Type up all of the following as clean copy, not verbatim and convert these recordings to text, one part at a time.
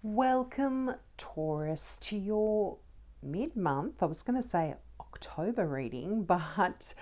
Welcome, Taurus, to your mid-month. I was going to say October reading, but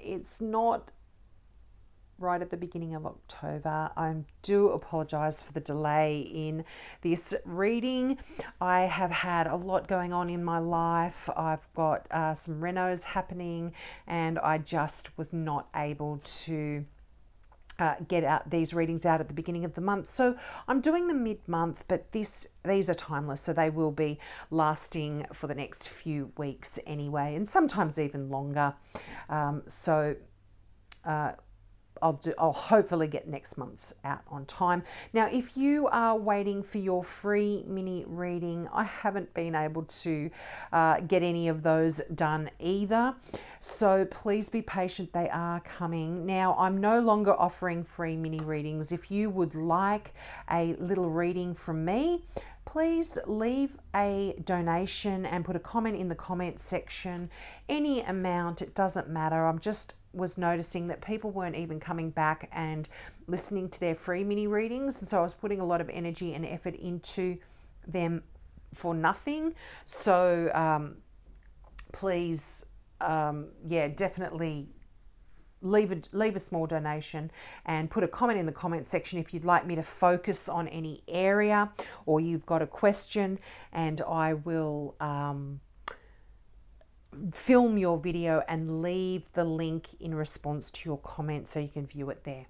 it's not right at the beginning of October. I do apologize for the delay in this reading. I have had a lot going on in my life. I've got some renos happening, and I just was not able to get out these readings out at the beginning of the month. So I'm doing them mid-month, but these are timeless, so they will be lasting for the next few weeks anyway, and sometimes even longer. So I'll hopefully get next month's out on time. Now, if you are waiting for your free mini reading, I haven't been able to get any of those done either. So please be patient, they are coming. Now, I'm no longer offering free mini readings. If you would like a little reading from me, please leave a donation and put a comment in the comment section. Any amount, it doesn't matter. I'm just was noticing that people weren't even coming back and listening to their free mini readings, and so I was putting a lot of energy and effort into them for nothing. So please, definitely leave a small donation and put a comment in the comment section if you'd like me to focus on any area or you've got a question, and I will film your video and leave the link in response to your comment so you can view it there.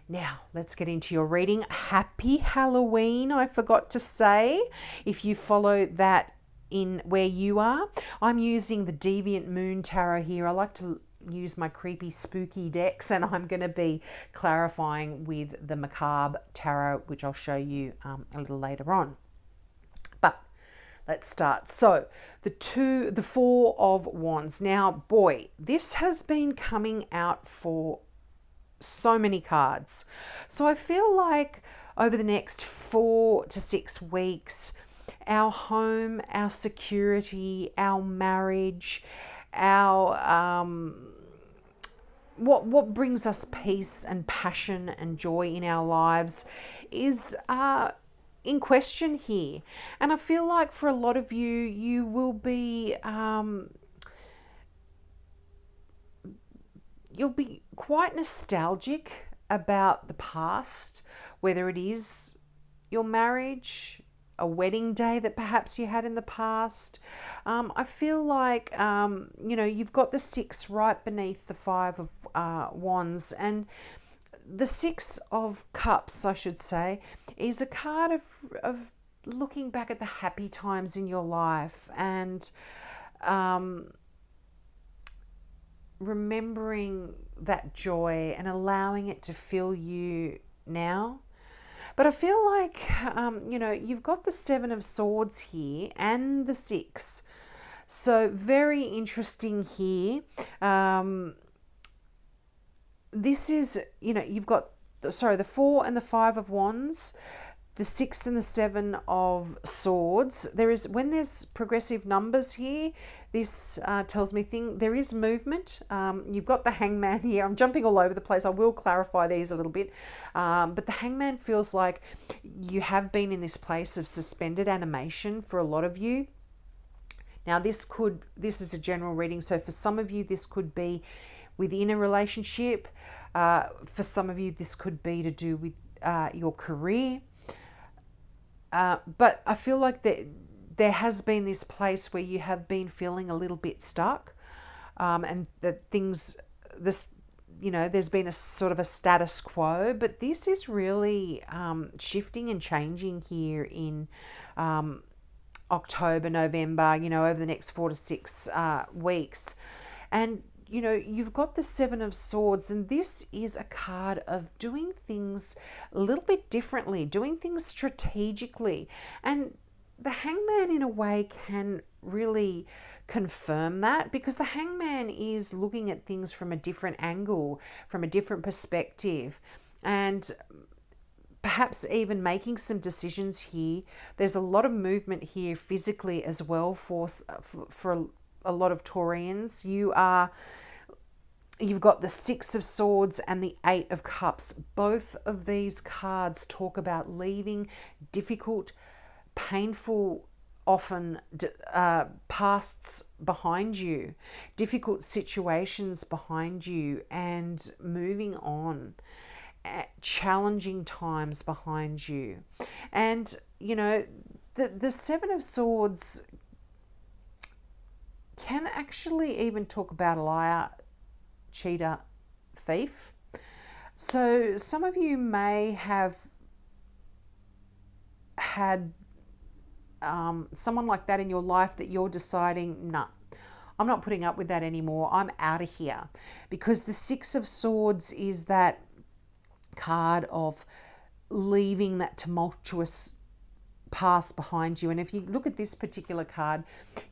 Now, let's get into your reading. Happy Halloween, I forgot to say, if you follow that in where you are. I'm using the Deviant Moon Tarot here. I like to use my creepy, spooky decks, and I'm going to be clarifying with the Macabre Tarot, which I'll show you a little later on. But let's start. So the Four of Wands. Now, boy, this has been coming out for so many cards. So I feel like over the next 4 to 6 weeks, our home, our security, our marriage, our what brings us peace and passion and joy in our lives is in question here. And I feel like for a lot of you, you will be you'll be quite nostalgic about the past, whether it is your marriage, a wedding day that perhaps you had in the past. I feel like, you've got the 6 right beneath the 5 of Wands, and the 6 of Cups, I should say, is a card of looking back at the happy times in your life and remembering that joy and allowing it to fill you now. But I feel like, you've got the 7 of Swords here and the 6. So very interesting here. This is, you've got, the 4 and the 5 of Wands, the 6 and the 7 of Swords. When there's progressive numbers here, this tells me there is movement. You've got the Hangman here. I'm jumping all over the place. I will clarify these a little bit. But the Hangman feels like you have been in this place of suspended animation for a lot of you. Now, this is a general reading. So for some of you, this could be within a relationship. For some of you, this could be to do with your career. But I feel like there has been this place where you have been feeling a little bit stuck, and that there's been a sort of a status quo, but this is really shifting and changing here in October, November, over the next 4 to 6 weeks. And you've got the 7 of Swords, and this is a card of doing things a little bit differently, doing things strategically. And the Hangman, in a way, can really confirm that, because the Hangman is looking at things from a different angle, from a different perspective, and perhaps even making some decisions here. There's a lot of movement here physically as well for a lot of Taurians. You are You've got the Six of Swords and the Eight of Cups. Both of these cards talk about leaving difficult, painful, often pasts behind you, difficult situations behind you, and moving on, challenging times behind you. And, you know, the Seven of Swords can actually even talk about a liar, cheater, thief. So some of you may have had someone like that in your life that you're deciding, nah, I'm not putting up with that anymore. I'm out of here. Because the Six of Swords is that card of leaving that tumultuous past behind you. And if you look at this particular card,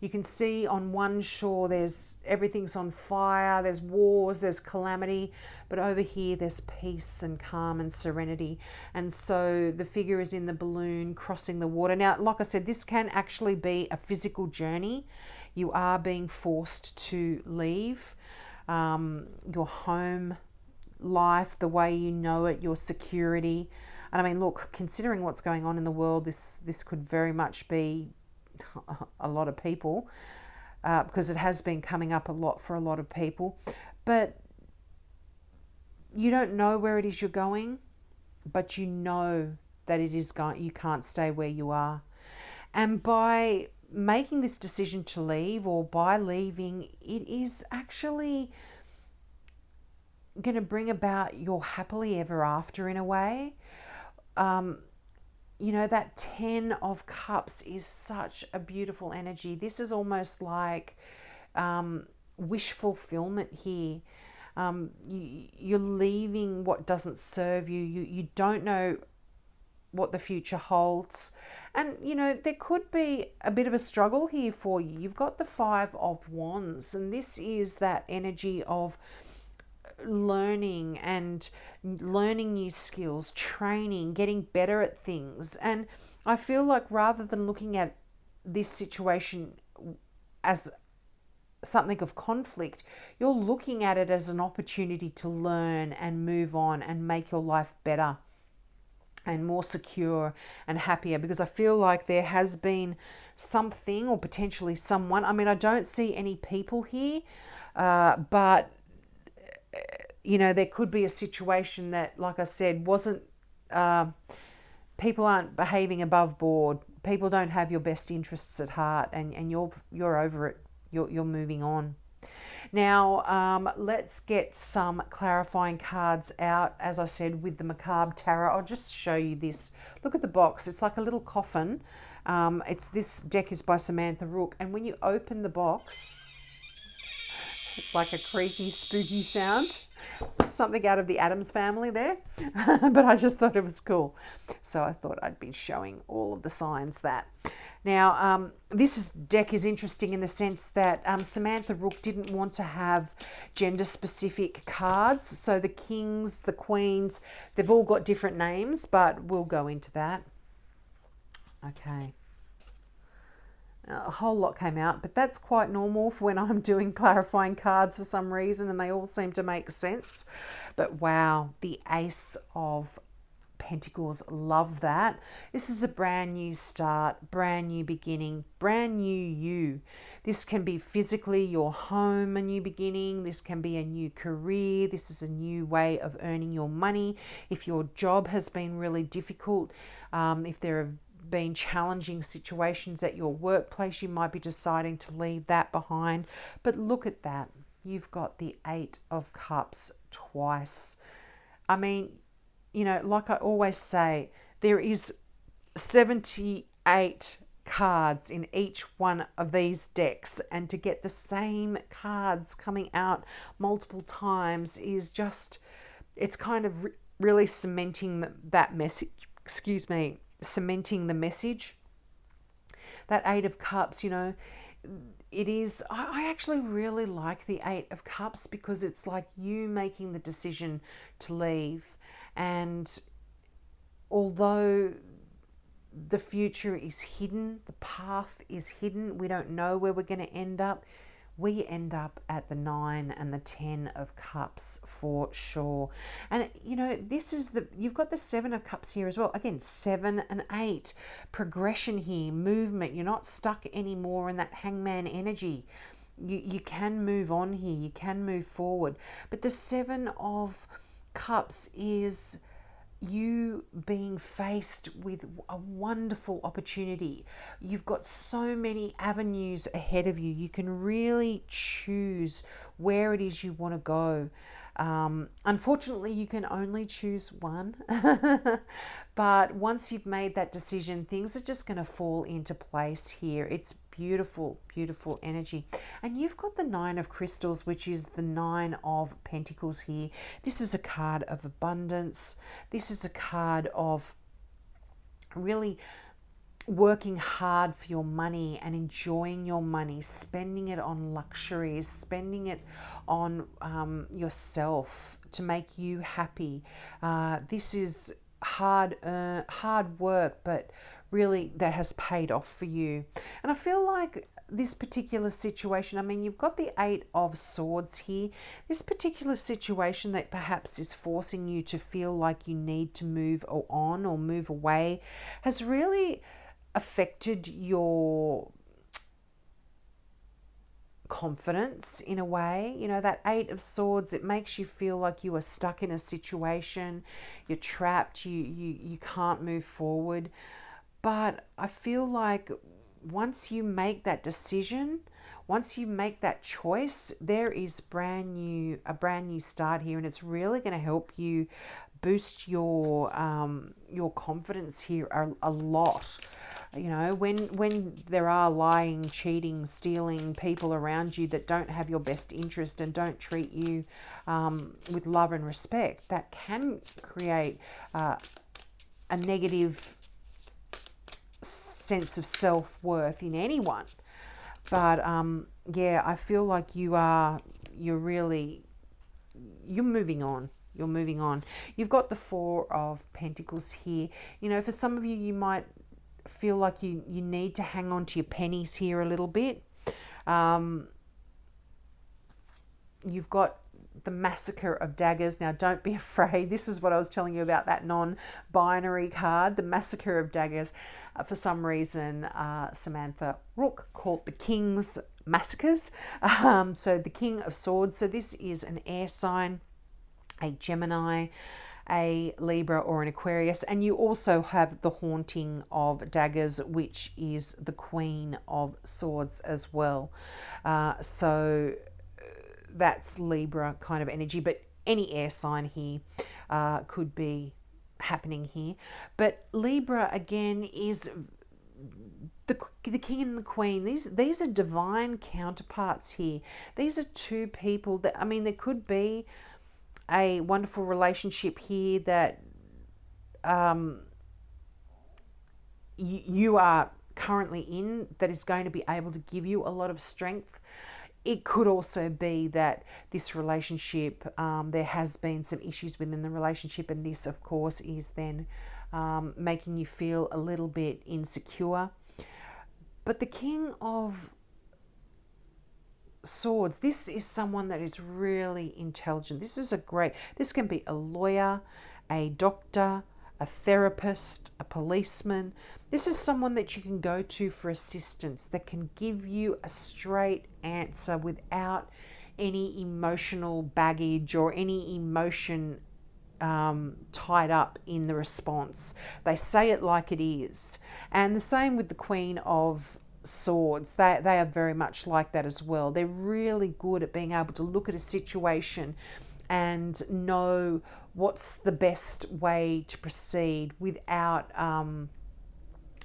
you can see on one shore there's everything's on fire, there's wars, there's calamity, but over here there's peace and calm and serenity. And so the figure is in the balloon crossing the water. Now, like I said, this can actually be a physical journey. You are being forced to leave your home life, the way you know it, your security. And I mean, look, considering what's going on in the world, this could very much be a lot of people, because it has been coming up a lot for a lot of people. But you don't know where it is you're going, but you know that it is going. You can't stay where you are. And by making this decision to leave, or by leaving, it is actually going to bring about your happily ever after in a way. You know, that 10 of Cups is such a beautiful energy. This is almost like wish fulfillment here. You're leaving what doesn't serve you. You don't know what the future holds. And, you know, there could be a bit of a struggle here for you. You've got the Five of Wands, and this is that energy of learning and learning new skills, training, getting better at things. And I feel like rather than looking at this situation as something of conflict, you're looking at it as an opportunity to learn and move on and make your life better and more secure and happier. Because I feel like there has been something, or potentially someone, I mean, I don't see any people here, but you know, there could be a situation that, like I said, wasn't, people aren't behaving above board. People don't have your best interests at heart, and you're over it. You're moving on. Now, let's get some clarifying cards out, as I said, with the Macabre Tarot. I'll just show you this. Look at the box. It's like a little coffin. This deck is by Samantha Rook, and when you open the box, it's like a creaky, spooky sound. Something out of the Addams Family there. But I just thought it was cool. So I thought I'd be showing all of the signs that. Now, this deck is interesting in the sense that Samantha Rook didn't want to have gender-specific cards. So the kings, the queens, they've all got different names, but we'll go into that. Okay. A whole lot came out, but that's quite normal for when I'm doing clarifying cards for some reason, and they all seem to make sense. But wow, the Ace of Pentacles, love that. This is a brand new start, brand new beginning, brand new you. This can be physically your home, a new beginning. This can be a new career. This is a new way of earning your money. If your job has been really difficult, if there have been challenging situations at your workplace, you might be deciding to leave that behind. But look at that. You've got the Eight of Cups twice. I mean, you know, like I always say, there is 78 cards in each one of these decks, and to get the same cards coming out multiple times is just, it's kind of really cementing that message, cementing the message. That Eight of Cups, you know, it is, I actually really like the Eight of Cups, because it's like you making the decision to leave. And although the future is hidden, the path is hidden, we don't know where we're going to end up, we end up at the 9 and the 10 of Cups for sure. And you know, this is you've got the 7 of Cups here as well. Again, 7 and 8, progression here, movement. You're not stuck anymore in that Hangman energy. You can move on here, you can move forward. But the 7 of Cups is you being faced with a wonderful opportunity. You've got so many avenues ahead of you. You can really choose where it is you want to go. Unfortunately, you can only choose one. But once you've made that decision, things are just going to fall into place here. It's beautiful, beautiful energy. And you've got the 9 of Crystals, which is the 9 of Pentacles here. This is a card of abundance. This is a card of really working hard for your money and enjoying your money, spending it on luxuries, spending it on yourself to make you happy. This is hard work, but really that has paid off for you. And I feel like this particular situation, I mean, you've got the 8 of Swords here. This particular situation that perhaps is forcing you to feel like you need to move on or move away has really affected your confidence in a way. You know, that 8 of Swords, it makes you feel like you are stuck in a situation, you're trapped, you can't move forward. But I feel like once you make that decision, once you make that choice, there is a brand new start here, and it's really going to help you boost your confidence here a lot. You know, when there are lying, cheating, stealing people around you that don't have your best interest and don't treat you with love and respect, that can create a negative sense of self-worth in anyone. But yeah, I feel like you're moving on. You're moving on. You've got the 4 of Pentacles here. You know, for some of you, you might feel like you need to hang on to your pennies here a little bit. You've got the Massacre of Daggers. Now, don't be afraid. This is what I was telling you about that non-binary card, the Massacre of Daggers. For some reason, Samantha Rook called the King's Massacres. So the King of Swords. So this is an air sign, a Gemini, a Libra, or an Aquarius. And you also have the Haunting of Daggers, which is the Queen of Swords as well. So that's Libra kind of energy, but any air sign here could be happening here. But Libra again is the King and the Queen. These are divine counterparts here. These are two people that, I mean, there could be a wonderful relationship here that you are currently in, that is going to be able to give you a lot of strength. It could also be that this relationship, there has been some issues within the relationship, and this, of course, is then making you feel a little bit insecure. But the King of Swords, this is someone that is really intelligent. This can be a lawyer, a doctor, a therapist, a policeman. This is someone that you can go to for assistance, that can give you a straight answer without any emotional baggage or any emotion tied up in the response. They say it like it is. And the same with the Queen of Swords. They are very much like that as well. They're really good at being able to look at a situation and know what's the best way to proceed without,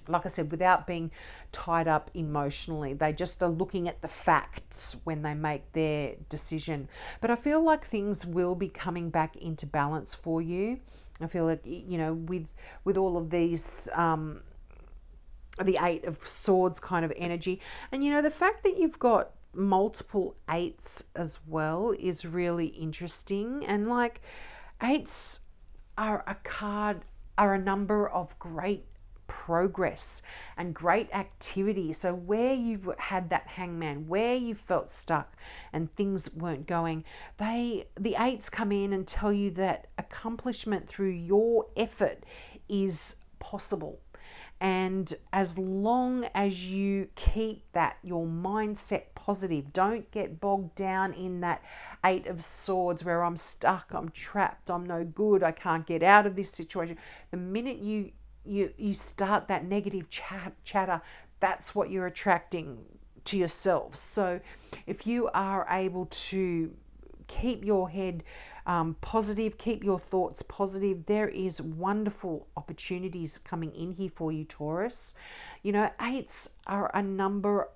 like I said, without being tied up emotionally. They just are looking at the facts when they make their decision. But I feel like things will be coming back into balance for you. I feel like, you know, with all of these, the 8 of Swords kind of energy. And, you know, the fact that you've got multiple 8s as well is really interesting. And like, 8s are a number of great progress and great activity. So where you've had that hangman, where you felt stuck and things weren't going, the eights come in and tell you that accomplishment through your effort is possible. And as long as you keep that, your mindset positive, don't get bogged down in that Eight of Swords where I'm stuck, I'm trapped, I'm no good, I can't get out of this situation. The minute you start that negative chatter, that's what you're attracting to yourself. So if you are able to keep your head positive, keep your thoughts positive, there is wonderful opportunities coming in here for you, Taurus. You know, eights are a number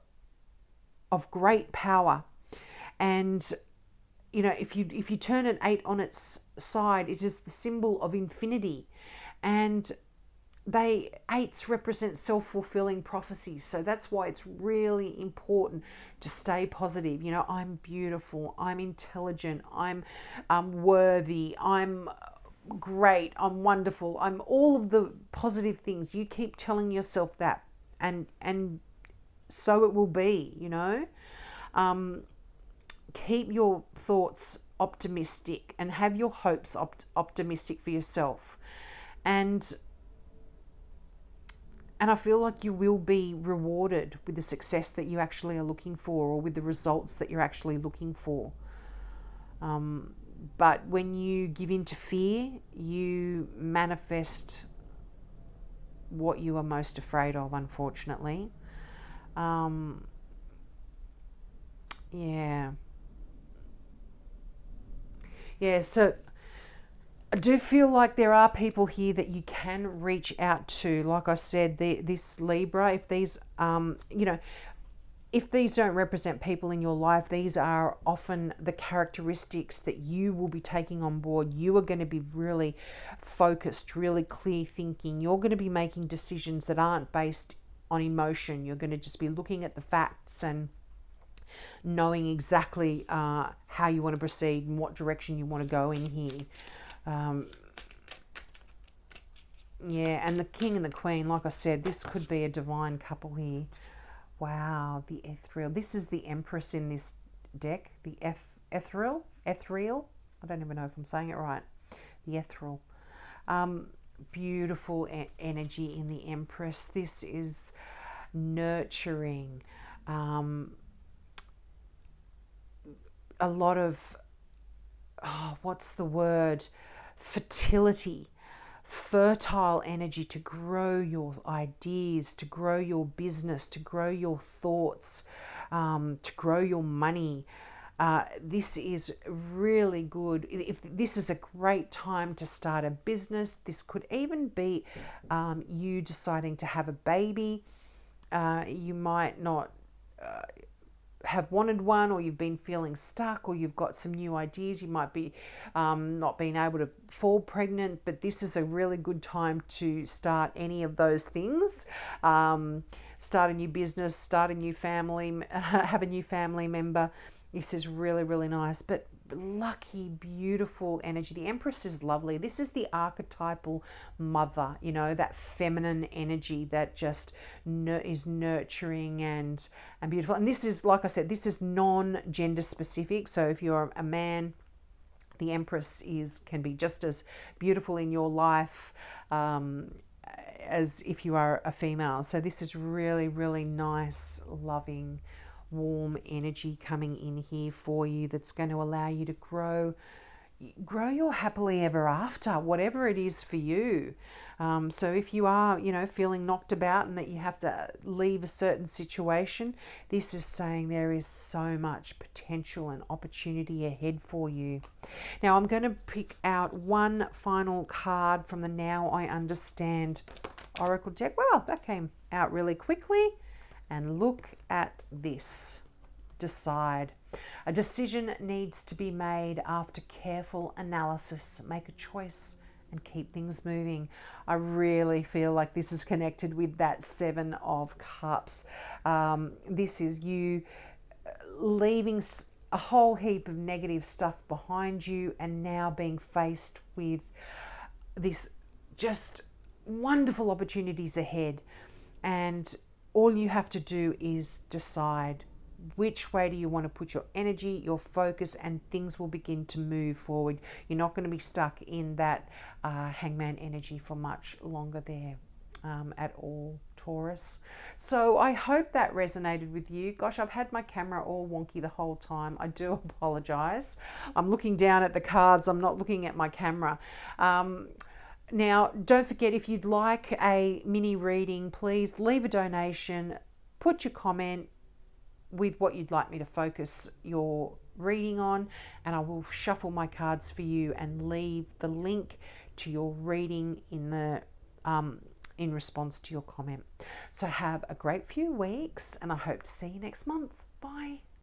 of great power, and you know, if you turn an eight on its side, it is the symbol of infinity, and eights represent self-fulfilling prophecies. So that's why it's really important to stay positive. You know, I'm beautiful, I'm intelligent, I'm worthy, I'm great, I'm wonderful, I'm all of the positive things. You keep telling yourself that, and so it will be, you know. Keep your thoughts optimistic and have your hopes optimistic for yourself. And I feel like you will be rewarded with the success that you actually are looking for, or with the results that you're actually looking for. But when you give in to fear, you manifest what you are most afraid of, unfortunately. Yeah, so I do feel like there are people here that you can reach out to. Like I said, this Libra, if these, if these don't represent people in your life, these are often the characteristics that you will be taking on board. You are going to be really focused, really clear thinking. You're going to be making decisions that aren't based on emotion. You're going to just be looking at the facts and knowing exactly how you want to proceed and what direction you want to go in here. And the King and the Queen, like I said, this could be a divine couple here. Wow, the Ethereal. This is the Empress in this deck. The Ethereal. I don't even know if I'm saying it right. The Ethereal. Beautiful energy in the Empress. This is nurturing. A lot of, what's the word? Fertility, fertile energy to grow your ideas, to grow your business, to grow your thoughts, to grow your money. This is really good. If this is a great time to start a business, this could even be you deciding to have a baby. You might not have wanted one, or you've been feeling stuck, or you've got some new ideas. You might be not being able to fall pregnant, but this is a really good time to start any of those things. Start a new business, start a new family, have a new family member. This is really, really nice. But lucky, beautiful energy. The Empress is lovely. This is the archetypal mother, you know, that feminine energy that just is nurturing and beautiful. And this is, like I said, this is non-gender specific. So if you're a man, the Empress can be just as beautiful in your life as if you are a female. So this is really, really nice, loving, warm energy coming in here for you that's going to allow you to grow your happily ever after, whatever it is for you. So if you are, you know, feeling knocked about and that you have to leave a certain situation, this is saying there is so much potential and opportunity ahead for you. Now I'm going to pick out one final card from the Now I Understand Oracle deck. Wow, that came out really quickly. And look at this. Decide. A decision needs to be made after careful analysis. Make a choice and keep things moving. I really feel like this is connected with that Seven of Cups. This is you leaving a whole heap of negative stuff behind you and now being faced with this just wonderful opportunities ahead. And all you have to do is decide which way do you want to put your energy, your focus, and things will begin to move forward. You're not going to be stuck in that hangman energy for much longer there. At all, Taurus. So I hope that resonated with you. Gosh, I've had my camera all wonky the whole time. I do apologize. I'm looking down at the cards. I'm not looking at my camera. Now, don't forget, if you'd like a mini reading, please leave a donation, put your comment with what you'd like me to focus your reading on, and I will shuffle my cards for you and leave the link to your reading in the in response to your comment. So have a great few weeks, and I hope to see you next month. Bye.